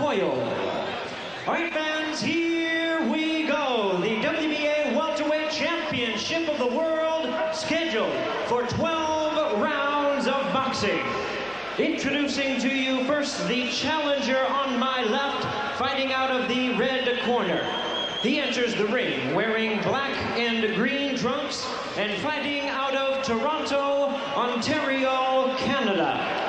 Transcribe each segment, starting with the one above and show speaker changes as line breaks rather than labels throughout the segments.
Coyle. All right, fans, here we go. The WBA Welterweight Championship of the World, scheduled for 12 rounds of boxing. Introducing to you first the challenger on my left, fighting out of the red corner. He enters the ring wearing black and green trunks and fighting out of Toronto, Ontario, Canada.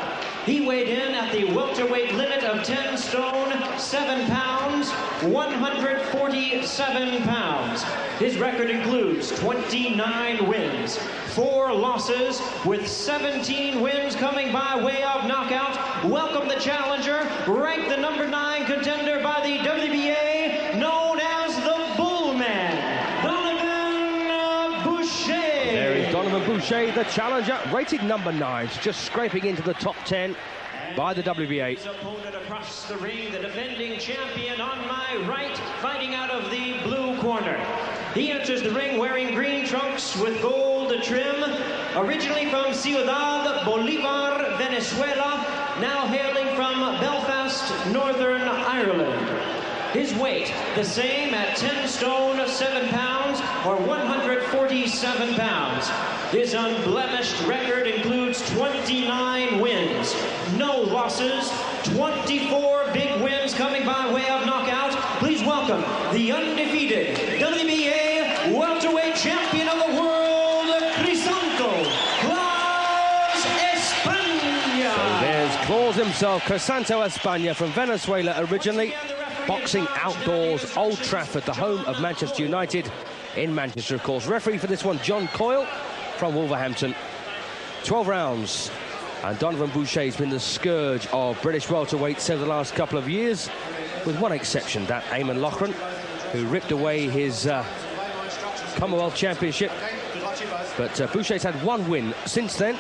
He weighed in at the welterweight limit of 10 stone, 7 pounds, 147 pounds. His record includes 29 wins, 4 losses, with 17 wins coming by way of knockout. Welcome the challenger, ranked the number 9 contender by the WBA, known as the Bullman, Donovan Boucher.
There is Donovan Boucher, the challenger, rated number 9, just scraping into the top 10 by the WBA.
His opponent across the ring, the defending champion on my right, fighting out of the blue corner. He enters the ring wearing green trunks with gold trim, originally from Ciudad Bolivar, Venezuela, now hailing from Belfast, Northern Ireland. His weight, the same at 10 stone, 7 pounds, or 147 pounds. His unblemished record includes 29 wins, no losses, 24 big wins coming by way of knockout. Please welcome the undefeated WBA welterweight champion of the world, Crisanto Espana.
So there's Claus himself, Crisanto Espana, from Venezuela originally. Boxing outdoors, Old Trafford, the home of Manchester United in Manchester, of course. Referee for this one, John Coyle from Wolverhampton. 12 rounds. And Donovan Boucher has been the scourge of British welterweights over the last couple of years, with one exception, that Eamon Loughran, who ripped away his Commonwealth Championship. But Boucher's had 1 win since then.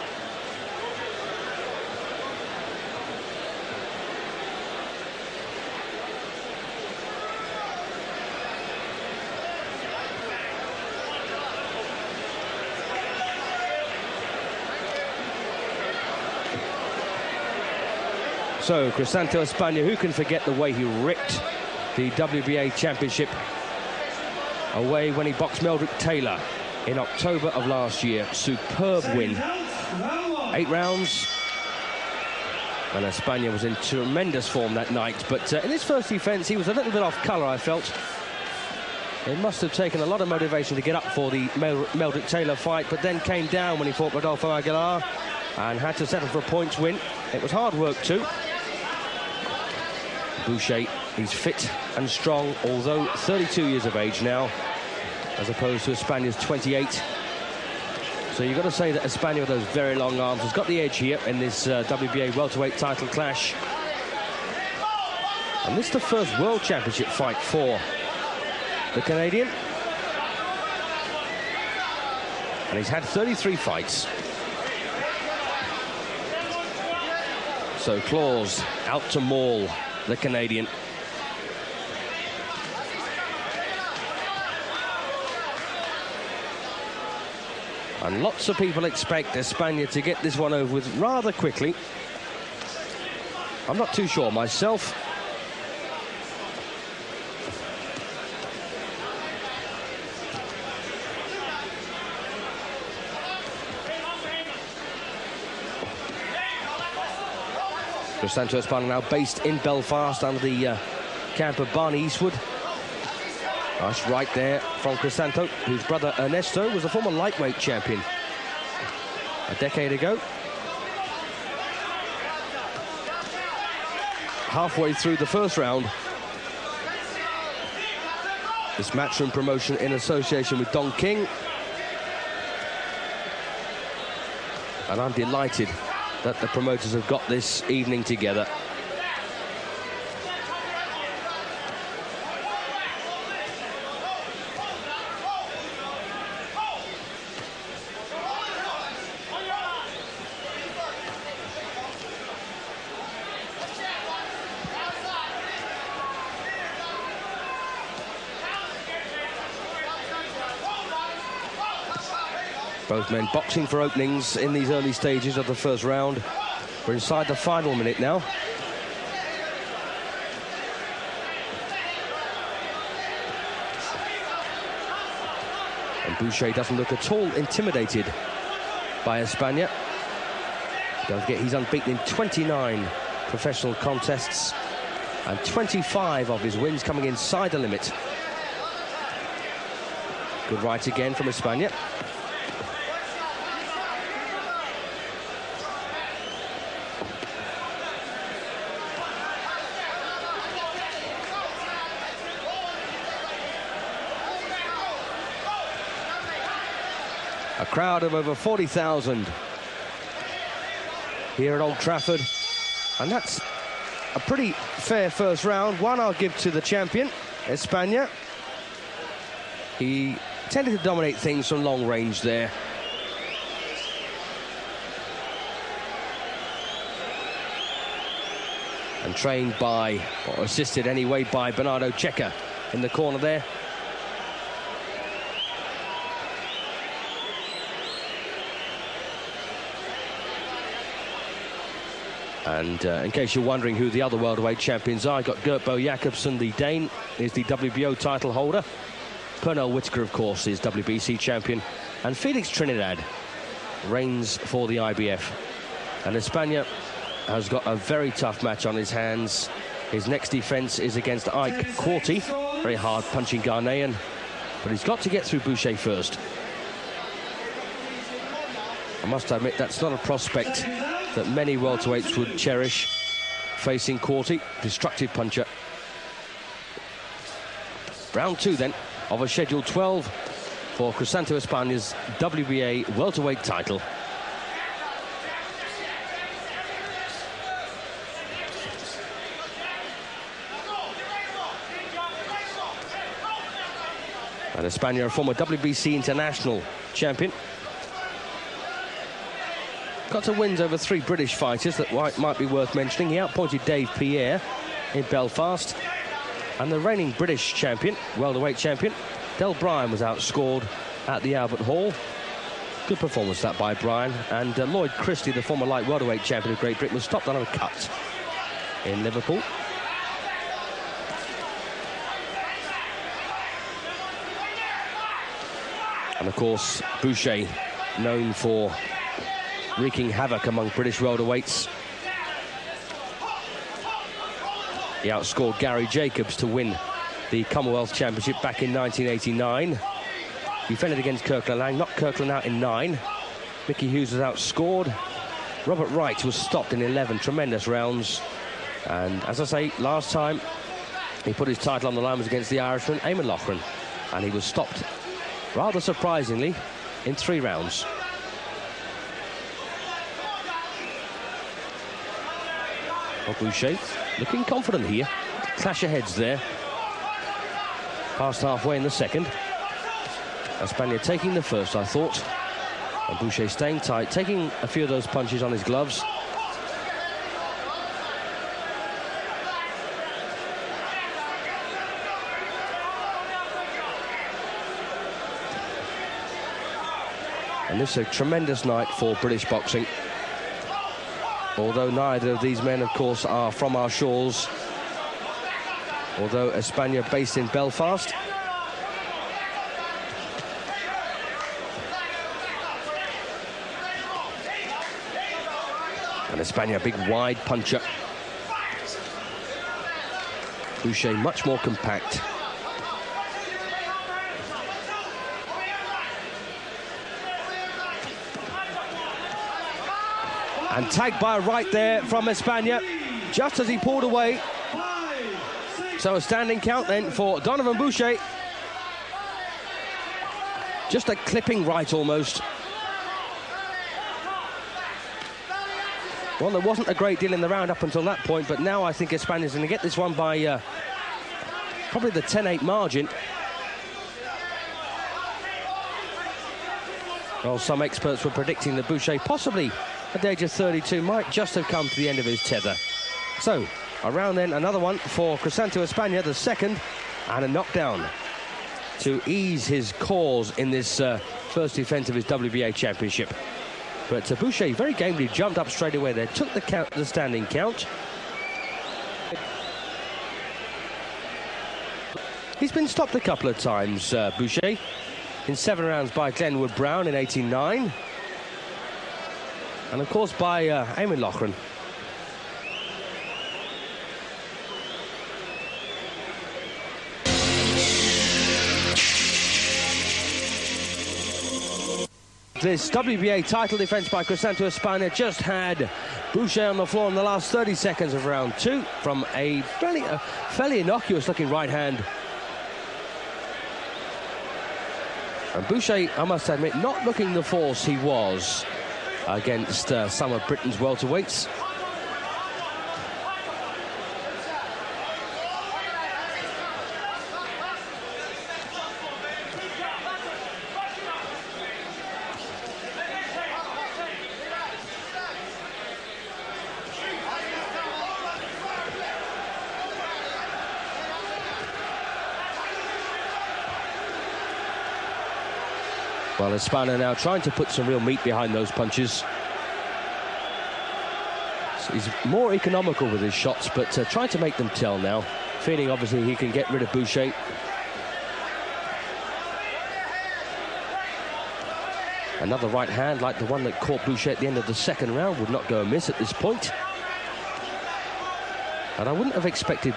So, Crisanto Espana, who can forget the way he ripped the WBA Championship away when he boxed Meldrick Taylor in October of last year. Superb win. 8 rounds. And Espana was in tremendous form that night. But in his first defence, he was a little bit off colour, I felt. It must have taken a lot of motivation to get up for the Meldrick Taylor fight, but then came down when he fought Rodolfo Aguilar and had to settle for a points win. It was hard work too. Boucher, he's fit and strong, although 32 years of age now, as opposed to Espana's 28. So you've got to say that Espana, with those very long arms, has got the edge here in this WBA welterweight title clash. And this is the first World Championship fight for the Canadian. And he's had 33 fights. So Claus out to maul the Canadian. And lots of people expect Espana to get this one over with rather quickly. I'm not too sure myself. Crisanto Espana now based in Belfast under the camp of Barney Eastwood. Nice right there from Crisanto, whose brother Ernesto was a former lightweight champion a decade ago. Halfway through the first round, this matchroom promotion in association with Don King. And I'm delighted that the promoters have got this evening together. Both men boxing for openings in these early stages of the first round. We're inside the final minute now. Boucher doesn't look at all intimidated by Espana. Don't forget, he's unbeaten in 29 professional contests, and 25 of his wins coming inside the limit. Good right again from Espana. A crowd of over 40,000 here at Old Trafford, and that's a pretty fair first round. One I'll give to the champion, Espana. He tended to dominate things from long range there. And trained by, or assisted anyway, by Bernardo Checa in the corner there. And in case you're wondering who the other welterweight champions are, I've got Gert Bo Jakobsen, the Dane, is the WBO title holder. Pernell Whitaker, of course, is WBC champion. And Felix Trinidad reigns for the IBF. And Espana has got a very tough match on his hands. His next defense is against Ike Quarty, very hard punching Ghanaian. But he's got to get through Boucher first. I must admit, that's not a prospect that many welterweights would cherish, facing Quarty, destructive puncher. Round 2 then of a scheduled 12 for Crisanto Espana's WBA welterweight title. And Espana, a former WBC international champion. Got to wins over 3 British fighters that might be worth mentioning. He outpointed Dave Pierre in Belfast. And the reigning British champion, welterweight champion, Del Bryan, was outscored at the Albert Hall. Good performance that by Bryan. And Lloyd Christie, the former light welterweight champion of Great Britain, was stopped on a cut in Liverpool. And of course, Boucher, known for wreaking havoc among British welterweights. He outscored Gary Jacobs to win the Commonwealth Championship back in 1989. Defended against Kirkland Lang, knocked Kirkland out in 9. Mickey Hughes was outscored. Robert Wright was stopped in 11 tremendous rounds. And as I say, last time he put his title on the line was against the Irishman, Eamon Loughran. And he was stopped, rather surprisingly, in 3 rounds. Boucher looking confident here. Clash of heads there. Past halfway in the second. Espana taking the first, I thought. And Boucher staying tight, taking a few of those punches on his gloves. And this is a tremendous night for British boxing. Although neither of these men, of course, are from our shores. Although Espana based in Belfast. And Espana, a big wide puncher. Boucher much more compact. And tagged by a right there from Espana, just as he pulled away. So a standing count then for Donovan Boucher. Just a clipping right almost. Well, there wasn't a great deal in the round up until that point, but now I think Espana's going to get this one by probably the 10-8 margin. Well, some experts were predicting that Boucher, possibly at the age of 32, might just have come to the end of his tether. So, around then, another one for Crisanto Espana, the second, and a knockdown to ease his cause in this first defence of his WBA championship. But Boucher very gamely jumped up straight away there, took the standing count. He's been stopped a couple of times, Boucher. in 7 rounds by Glenwood Brown in 89. And of course by Eamon Loughran. This WBA title defense by Crisanto Espana just had Boucher on the floor in the last 30 seconds of round 2 from a fairly innocuous looking right hand. And Boucher, I must admit, not looking the force he was against some of Britain's welterweights. Well, Espana now trying to put some real meat behind those punches. So he's more economical with his shots, but trying to make them tell now. Feeling obviously he can get rid of Boucher. Another right hand like the one that caught Boucher at the end of the second round would not go amiss at this point. And I wouldn't have expected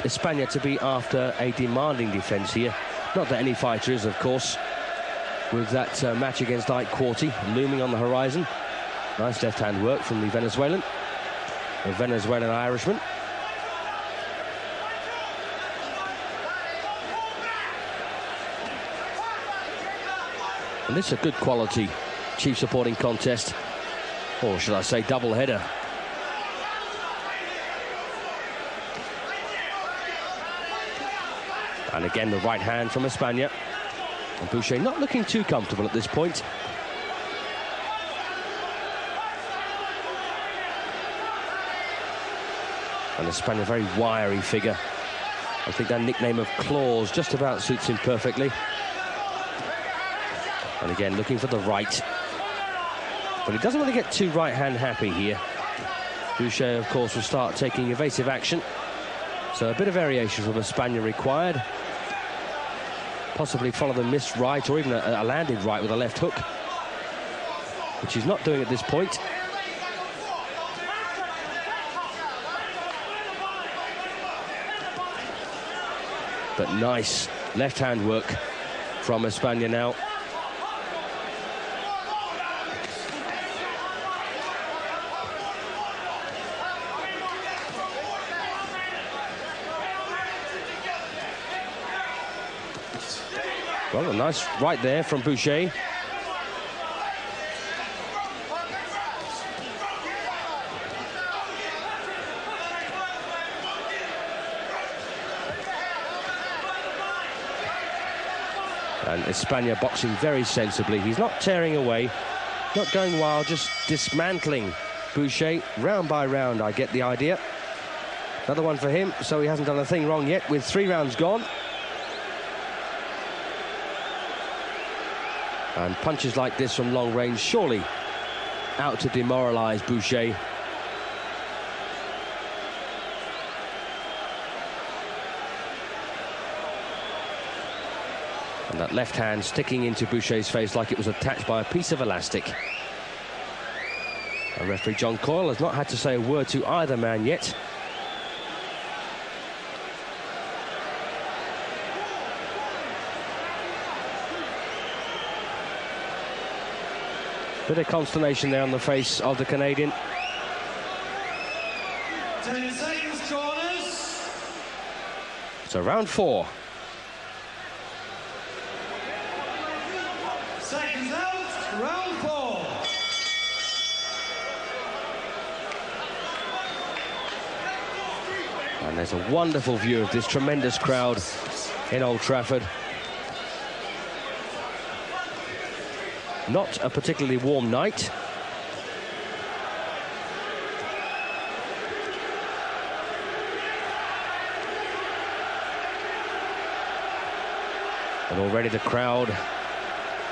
Espana to be after a demanding defence here. Not that any fighter is, of course. With that match against Ike Quarty looming on the horizon. Nice left-hand work from the Venezuelan Irishman. And this is a good quality chief supporting contest, or should I say double header. And again the right hand from Espana. And Boucher not looking too comfortable at this point. And Espana, a very wiry figure. I think that nickname of Claws just about suits him perfectly. And again, looking for the right. But he doesn't want to get too right-hand happy here. Boucher, of course, will start taking evasive action. So a bit of variation from Espana required. Possibly follow the missed right or even a landed right with a left hook, which he's not doing at this point. But nice left-hand work from Espana now. Well, a nice right there from Boucher. And Espana boxing very sensibly. He's not tearing away, not going wild, just dismantling Boucher round by round. I get the idea. Another one for him, so he hasn't done a thing wrong yet with 3 rounds gone. And punches like this from long range surely out to demoralise Boucher. And that left hand sticking into Boucher's face like it was attached by a piece of elastic. And referee John Coyle has not had to say a word to either man yet. Bit of consternation there on the face of the Canadian.
10 seconds, corners.
So round 4.
Seconds out, round 4.
And there's a wonderful view of this tremendous crowd in Old Trafford. Not a particularly warm night. And already the crowd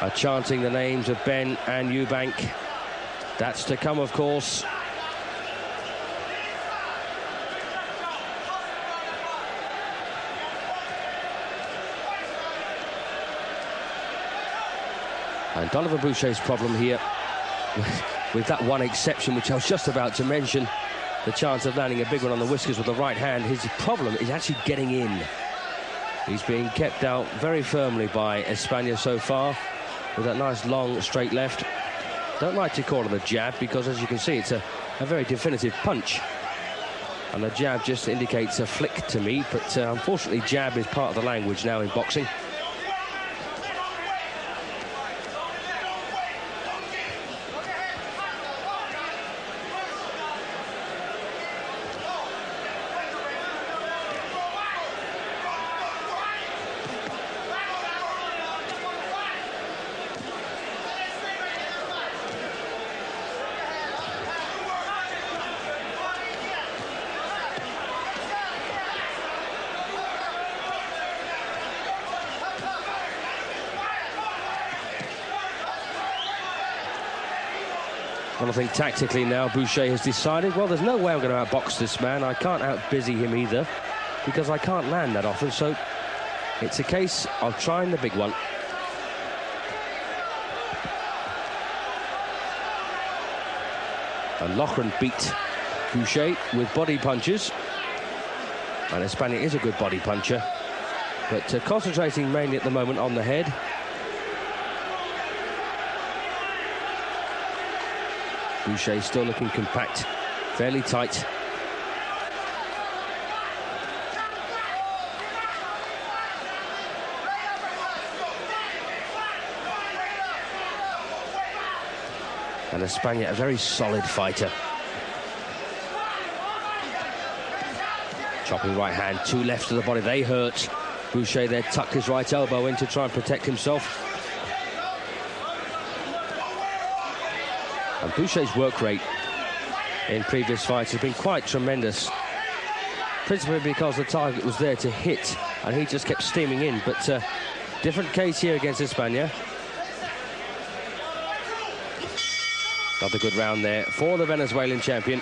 are chanting the names of Ben and Eubank. That's to come, of course. And Donovan Boucher's problem here, with that one exception, which I was just about to mention, the chance of landing a big one on the whiskers with the right hand, his problem is actually getting in. He's being kept out very firmly by Espana so far, with that nice long straight left. Don't like to call it a jab, because as you can see, it's a very definitive punch. And the jab just indicates a flick to me, but unfortunately jab is part of the language now in boxing. Well, I think tactically now Boucher has decided, well, there's no way I'm going to outbox this man. I can't out-busy him either, because I can't land that often. So it's a case of trying the big one. And Loughran beat Boucher with body punches. And Espana is a good body puncher, but concentrating mainly at the moment on the head. Boucher still looking compact, fairly tight. And Espana, a very solid fighter. Chopping right hand, two left to the body, they hurt. Boucher there tucked his right elbow in to try and protect himself. And Boucher's work rate in previous fights has been quite tremendous, principally because the target was there to hit and he just kept steaming in. But different case here against Espana. Another good round there for the Venezuelan champion.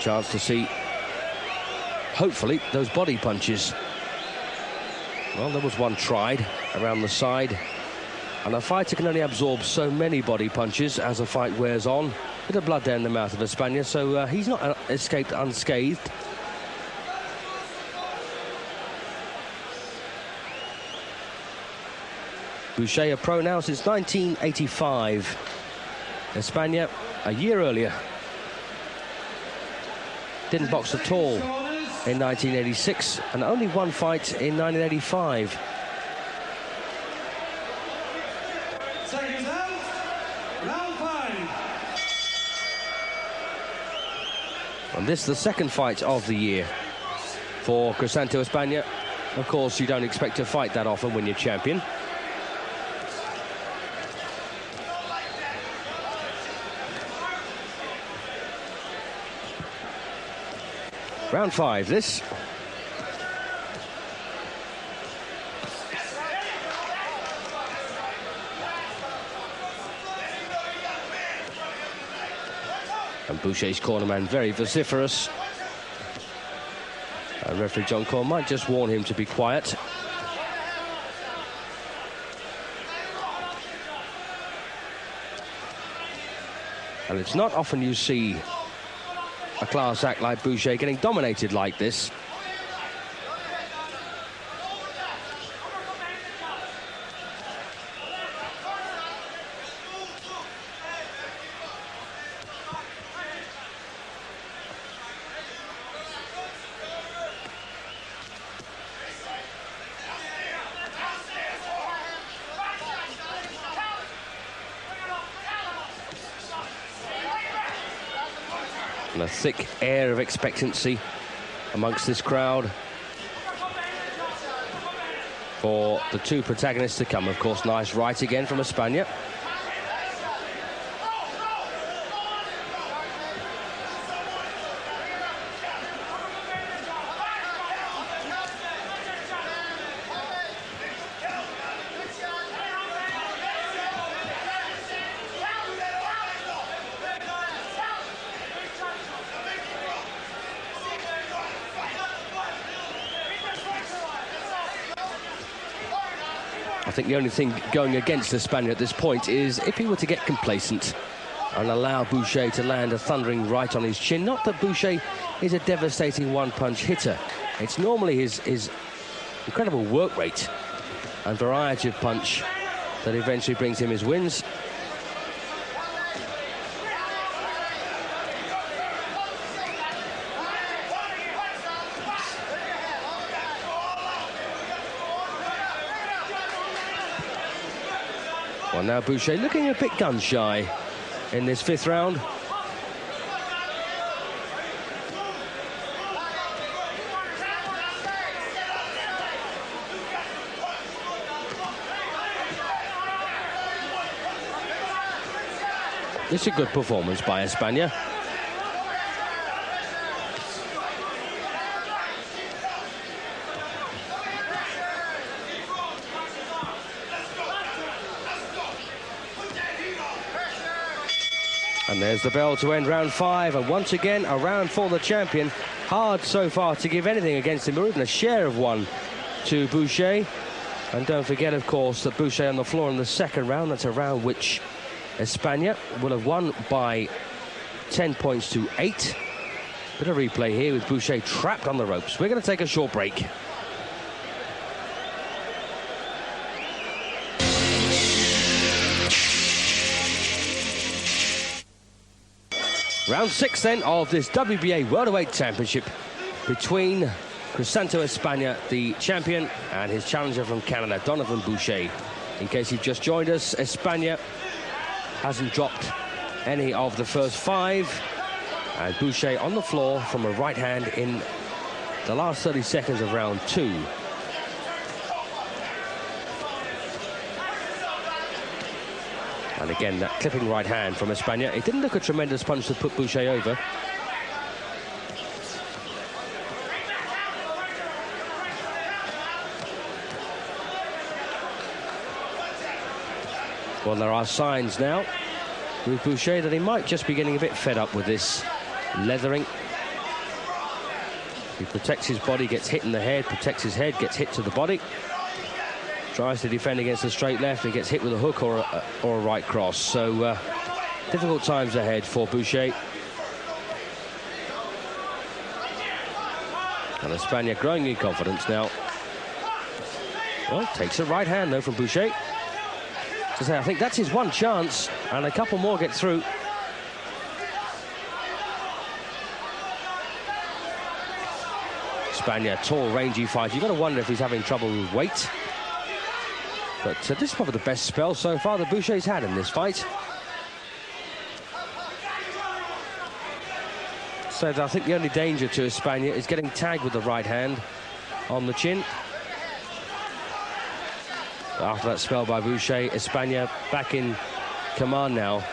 Chance to see, hopefully, those body punches. Well, there was one tried around the side, and a fighter can only absorb so many body punches as a fight wears on. Bit of blood down the mouth of Espana, so he's not escaped unscathed. Boucher a pro now since 1985. Espana a year earlier. Didn't box at all in 1986, and only one fight in 1985.
Seconds out, round 5.
And this is the second fight of the year for Crisanto Espana. Of course, you don't expect to fight that often when you're champion. Round 5, this. And Boucher's cornerman very vociferous. Referee John Cole might just warn him to be quiet. And it's not often you see a class act like Boucher getting dominated like this. And a thick air of expectancy amongst this crowd for the two protagonists to come. Of course, nice right again from Espana. I think the only thing going against the Spaniard at this point is if he were to get complacent and allow Boucher to land a thundering right on his chin. Not that Boucher is a devastating one-punch hitter. It's normally his incredible work rate and variety of punch that eventually brings him his wins. Well, now Boucher looking a bit gun-shy in this 5th round. It's a good performance by Espana. And there's the bell to end round 5, and once again a round for the champion. Hard so far to give anything against him, or even a share of one to Boucher. And don't forget, of course, that Boucher on the floor in the 2nd round. That's a round which Espana will have won by 10 points to 8. Bit of replay here with Boucher trapped on the ropes. We're going to take a short break. Round 6 then of this WBA Welterweight Championship between Crisanto Espana, the champion, and his challenger from Canada, Donovan Boucher. In case you've just joined us, Espana hasn't dropped any of the first 5, and Boucher on the floor from a right hand in the last 30 seconds of round 2. And again, that clipping right hand from Espana. It didn't look a tremendous punch to put Boucher over. Well, there are signs now with Boucher that he might just be getting a bit fed up with this leathering. He protects his body, gets hit in the head, protects his head, gets hit to the body. Tries to defend against a straight left and gets hit with a hook or a right cross. So difficult times ahead for Boucher. And Espana growing in confidence now. Well, takes a right hand though from Boucher. To say, I think that's his one chance, and a couple more get through. Espana, tall, rangy fighter. You've got to wonder if he's having trouble with weight. But this is probably the best spell so far that Boucher's had in this fight. So I think the only danger to Espana is getting tagged with the right hand on the chin. After that spell by Boucher, Espana back in command now.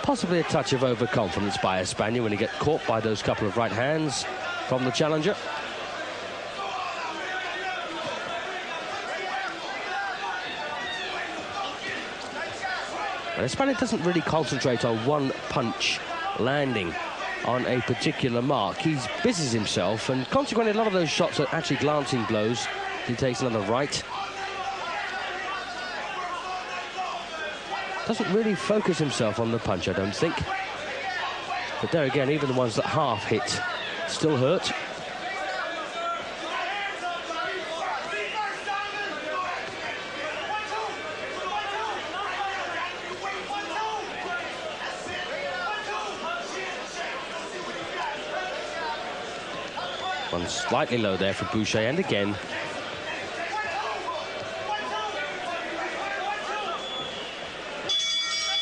Possibly a touch of overconfidence by Espana when he gets caught by those couple of right hands from the challenger. And Espana doesn't really concentrate on one punch landing on a particular mark. He busies himself, and consequently a lot of those shots are actually glancing blows. He takes another right. Doesn't really focus himself on the punch, I don't think. But there again, even the ones that half hit still hurt. One slightly low there for Boucher, and again.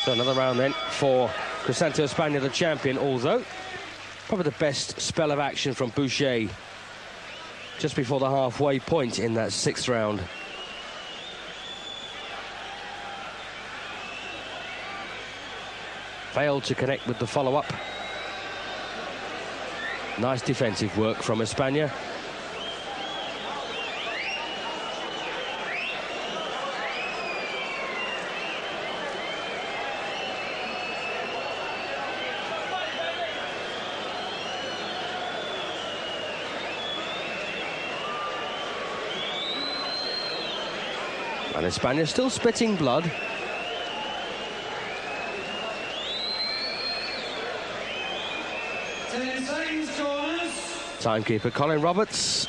So another round then for Crisanto Espana, the champion, although probably the best spell of action from Boucher just before the halfway point in that 6th round. Failed to connect with the follow-up. Nice defensive work from Espana. And Espana still spitting blood. Timekeeper Colin Roberts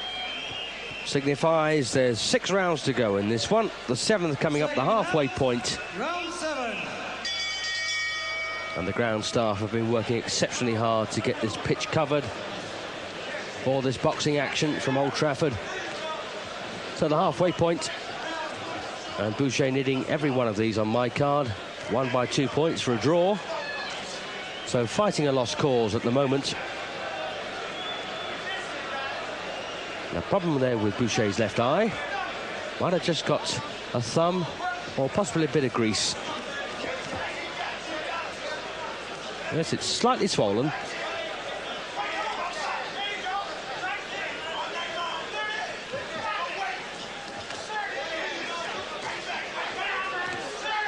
signifies there's 6 rounds to go in this one. The 7th coming up the halfway point.
Round 7.
And the ground staff have been working exceptionally hard to get this pitch covered for this boxing action from Old Trafford. So the halfway point. And Boucher needing every one of these on my card. Won by 2 points for a draw. So fighting a lost cause at the moment. The problem there with Boucher's left eye. Might have just got a thumb or possibly a bit of grease. Yes, it's slightly swollen.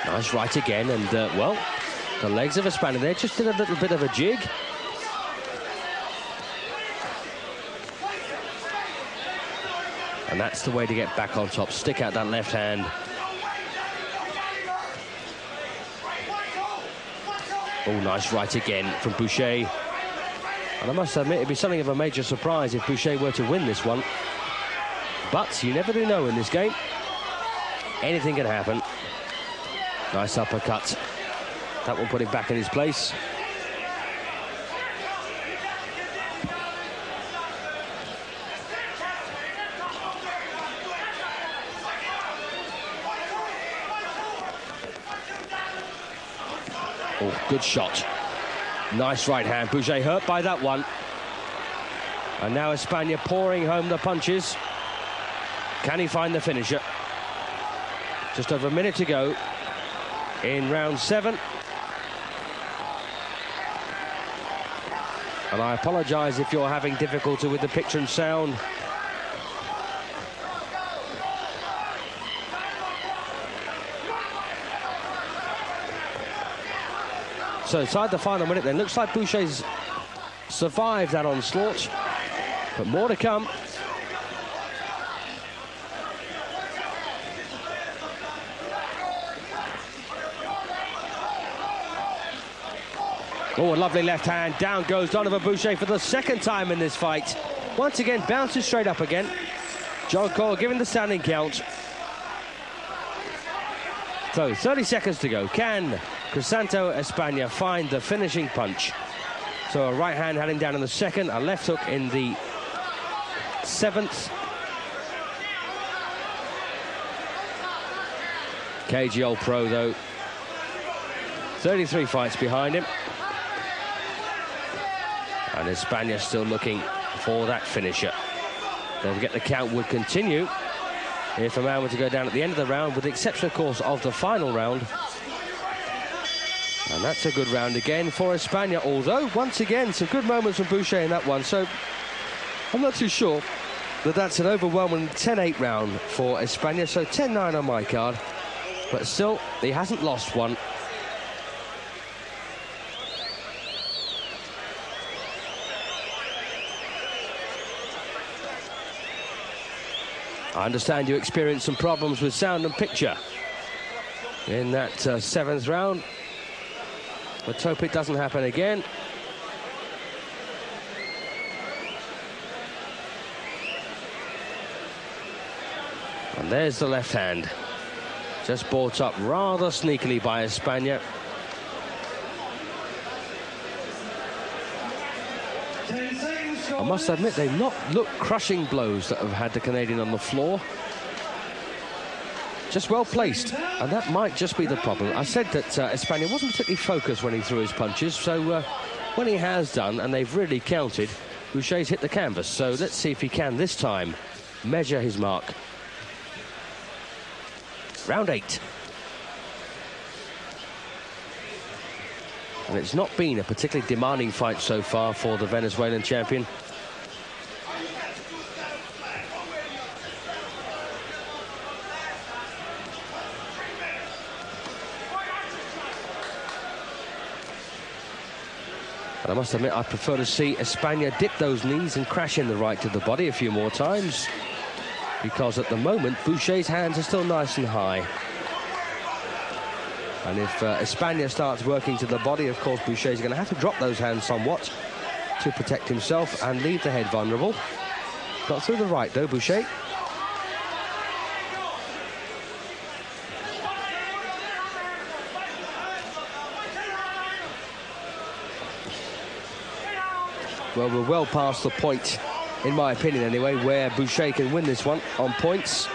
Nice right again, and well, the legs of Espana there just did a little bit of a jig. And that's the way to get back on top. Stick out that left hand. Oh, nice right again from Boucher. And I must admit, it'd be something of a major surprise if Boucher were to win this one. But you never do know in this game. Anything can happen. Nice uppercut. That will put him back in his place. Oh, good shot. Nice right hand. Boucher hurt by that one. And now Espana pouring home the punches. Can he find the finisher? Just over a minute to go in round 7. And I apologise if you're having difficulty with the picture and sound. So inside the final minute then, looks like Boucher's survived that onslaught, but more to come. Oh, a lovely left hand. Down goes Donovan Boucher for the 2nd time in this fight. Once again, bounces straight up again. John Cole giving the standing count. So 30 seconds to go. Can Crisanto Espana find the finishing punch? So a right hand had him down in the 2nd, a left hook in the 7th. Cagey old pro though. 33 fights behind him. And Espana still looking for that finisher. Don't forget the count would continue if a man were to go down at the end of the round, with the exception, of course, of the final round. And that's a good round again for Espana, although, once again, some good moments from Boucher in that one. So I'm not too sure that that's an overwhelming 10-8 round for Espana. So 10-9 on my card. But still, he hasn't lost one. I understand you experienced some problems with sound and picture in that 7th round. Let's hope it doesn't happen again. And there's the left hand. Just brought up rather sneakily by Espana. I must admit, they've not looked crushing blows that have had the Canadian on the floor. Just well placed, and that might just be the problem. I said that Espana wasn't particularly focused when he threw his punches, so when he has done, and they've really counted, Boucher's hit the canvas. So let's see if he can this time measure his mark. Round 8. And it's not been a particularly demanding fight so far for the Venezuelan champion. And I must admit, I prefer to see Espana dip those knees and crash in the right to the body a few more times. because at the moment Boucher's hands are still nice and high. And if Espana starts working to the body, of course Boucher's going to have to drop those hands somewhat to protect himself and leave the head vulnerable. Got through the right though, Boucher. Well, we're well past the point, in my opinion anyway, where Boucher can win this one on points.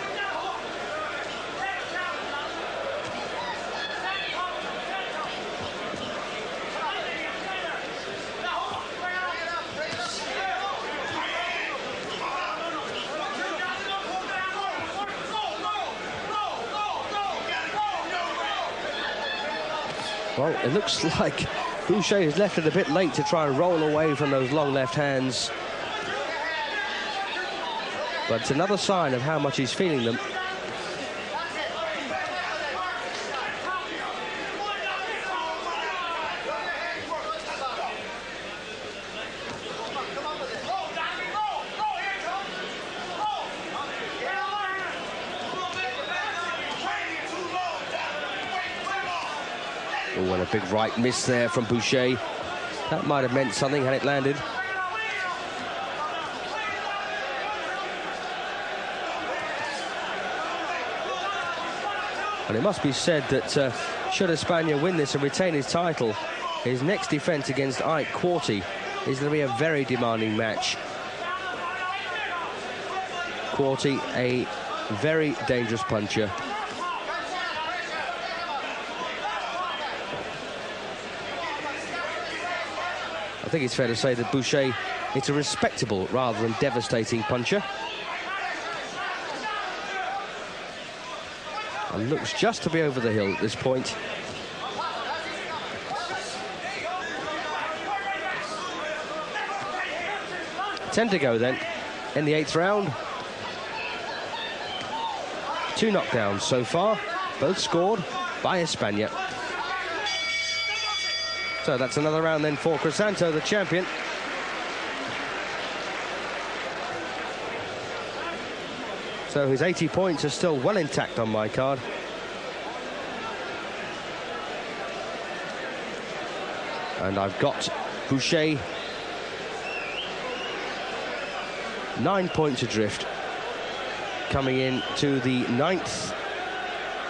Well, it looks like Boucher has left it a bit late to try and roll away from those long left hands. But it's another sign of how much he's feeling them. Oh, and a big right miss there from Boucher. That might have meant something had it landed. And it must be said that should Espana win this and retain his title, his next defence against Ike Quartey is going to be a very demanding match. Quartey, a very dangerous puncher. I think it's fair to say that Boucher is a respectable rather than devastating puncher. And looks just to be over the hill at this point. Ten to go then in the 8th round. 2 knockdowns so far, both scored by Espana. So that's another round then for Crisanto, the champion. So his 80 points are still well intact on my card. And I've got Boucher 9 points adrift. Coming in to the 9th.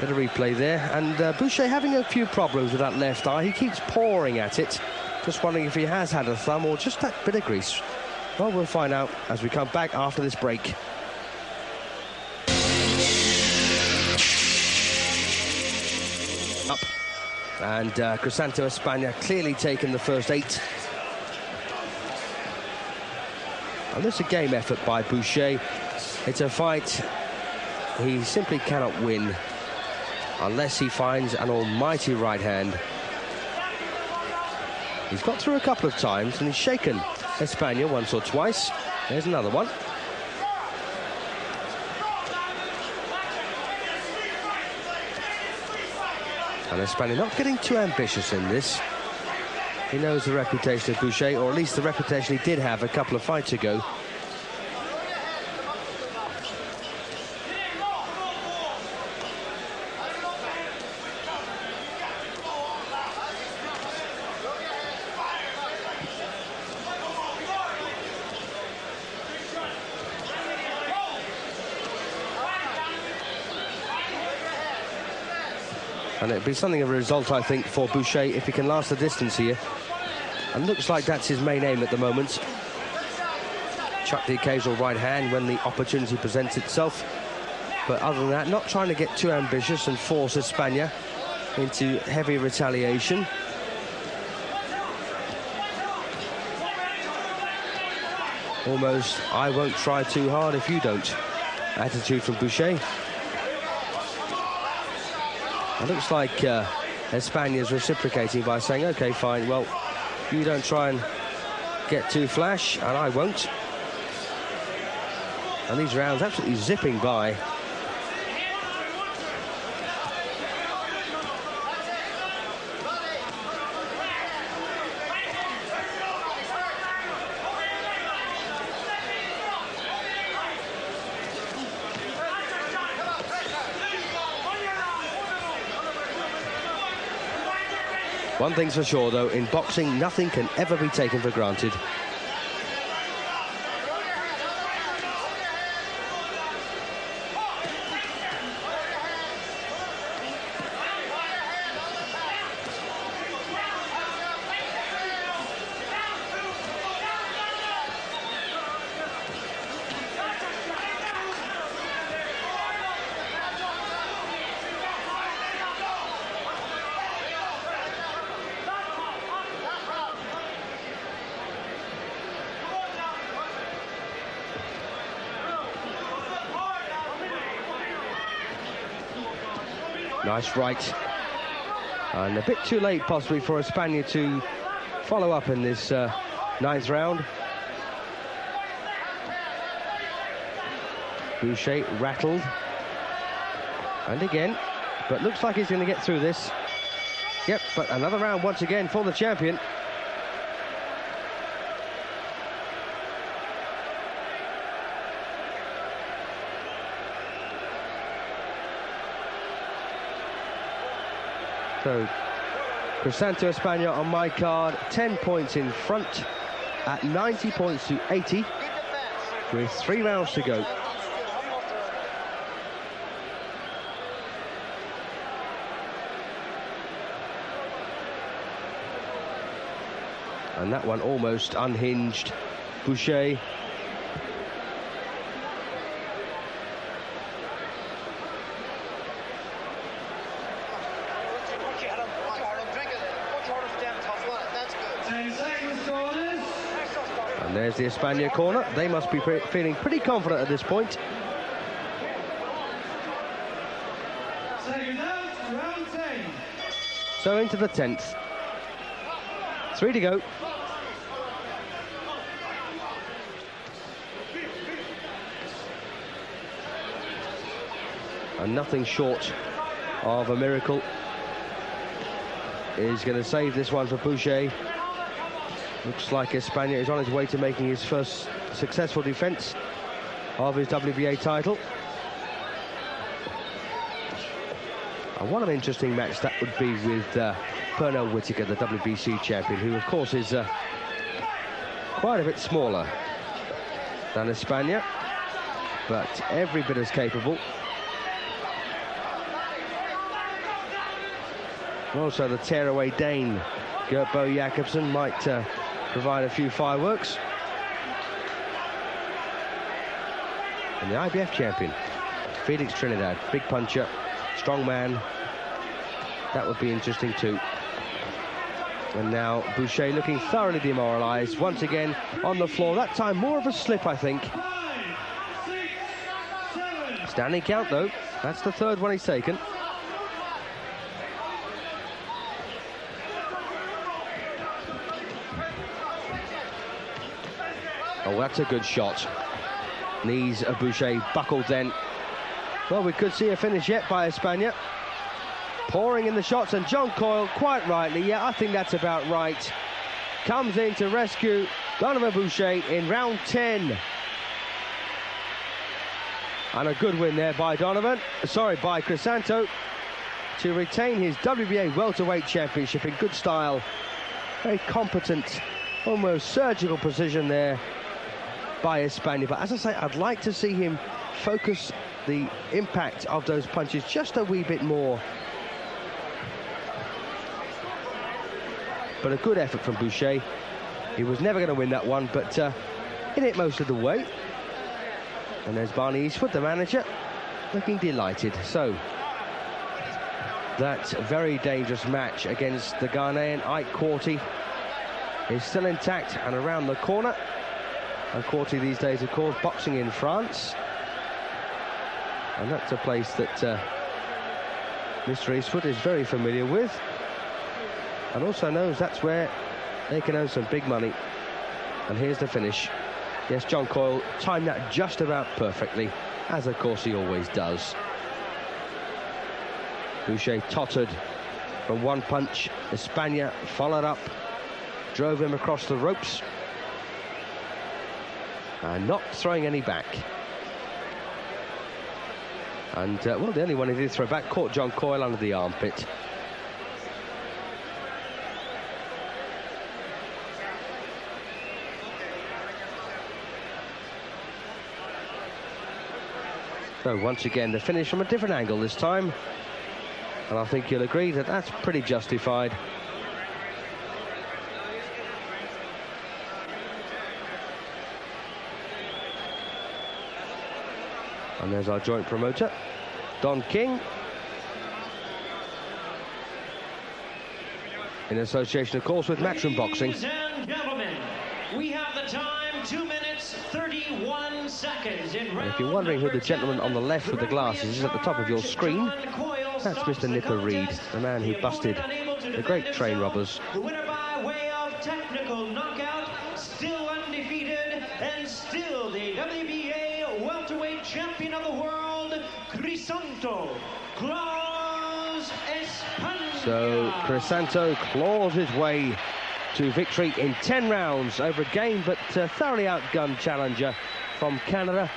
Bit of replay there, and Boucher having a few problems with that left eye. He keeps pawing at it. Just wondering if he has had a thumb or just that bit of grease. Well, we'll find out as we come back after this break. Up. And Crisanto Espana clearly taken the first 8. And this is a game effort by Boucher. It's a fight he simply cannot win unless he finds an almighty right hand. He's got through a couple of times and he's shaken Espana once or twice. There's another one. And Espana not getting too ambitious in this. He knows the reputation of Boucher, or at least the reputation he did have a couple of fights ago. And it'd be something of a result, I think, for Boucher if he can last the distance here. And looks like that's his main aim at the moment. Chuck the occasional right hand when the opportunity presents itself. But other than that, not trying to get too ambitious and force Espana into heavy retaliation. Almost, I won't try too hard if you don't. Attitude from Boucher. It looks like Espana's reciprocating by saying, OK, fine, well, you don't try and get too flash, and I won't. And these rounds absolutely zipping by. One thing's for sure, though, in boxing, nothing can ever be taken for granted. Nice right. And a bit too late, possibly, for Espana to follow up in this ninth round. Boucher rattled. And again. But looks like he's going to get through this. Yep, but another round once again for the champion. So, Crisanto Espana on my card, 10 points in front at 90 points to 80 with 3 rounds to go. And that one almost unhinged. Boucher. And there's the Espana corner. They must be feeling pretty confident at this point.
Second out, round 10.
So into the 10th. 3 to go. And nothing short of a miracle is going to save this one for Boucher. Looks like Espana is on his way to making his first successful defence of his WBA title. And what an interesting match that would be with Pernell Whitaker, the WBC champion, who of course is quite a bit smaller than Espana, but every bit as capable. Also, the tearaway Dane, Gert Bo Jakobsen, might provide a few fireworks. And the IBF champion, Felix Trinidad, big puncher, strong man. That would be interesting too. And now Boucher looking thoroughly demoralised, once again on the floor. That time more of a slip, I think.
5, 6, 7.
Standing count though. That's the third one he's taken. Oh, that's a good shot. Knees of Boucher buckled then. Well, we could see a finish yet by Espana. Pouring in the shots, and John Coyle, quite rightly, yeah, I think that's about right, comes in to rescue Donovan Boucher in round 10. And a good win there by by Crisanto, to retain his WBA welterweight championship in good style. Very competent, almost surgical precision there by Espana. But as I say, I'd like to see him focus the impact of those punches just a wee bit more. But a good effort from Boucher. He was never going to win that one, but hit it most of the way. And there's Barney Eastwood, the manager, looking delighted. So, that very dangerous match against the Ghanaian Ike Quartey is still intact and around the corner. And Quartey these days, of course, boxing in France. And that's a place that Mr. Eastwood is very familiar with. And also knows that's where they can earn some big money. And here's the finish. Yes, John Coyle timed that just about perfectly, as of course he always does. Boucher tottered from one punch. Espana followed up, drove him across the ropes, and not throwing any back. And, well, the only one he did throw back caught John Coyle under the armpit. So once again, the finish from a different angle this time. And I think you'll agree that that's pretty justified. And there's our joint promoter, Don King, in association, of course, with Matchroom Boxing.
Ladies and gentlemen, we have the time, 2 minutes, 31 seconds.
And if you're wondering who the gentleman on the left with the glasses is at the top of your screen, that's Mr. Nipper Reed, the man who busted the great train robbers.
The winner by way of technical knockout, still undefeated, and still the WBA welterweight champion of the world, Crisanto Espana.
So Crisanto claws his way to victory in 10 rounds over a game but thoroughly outgunned challenger from Canada.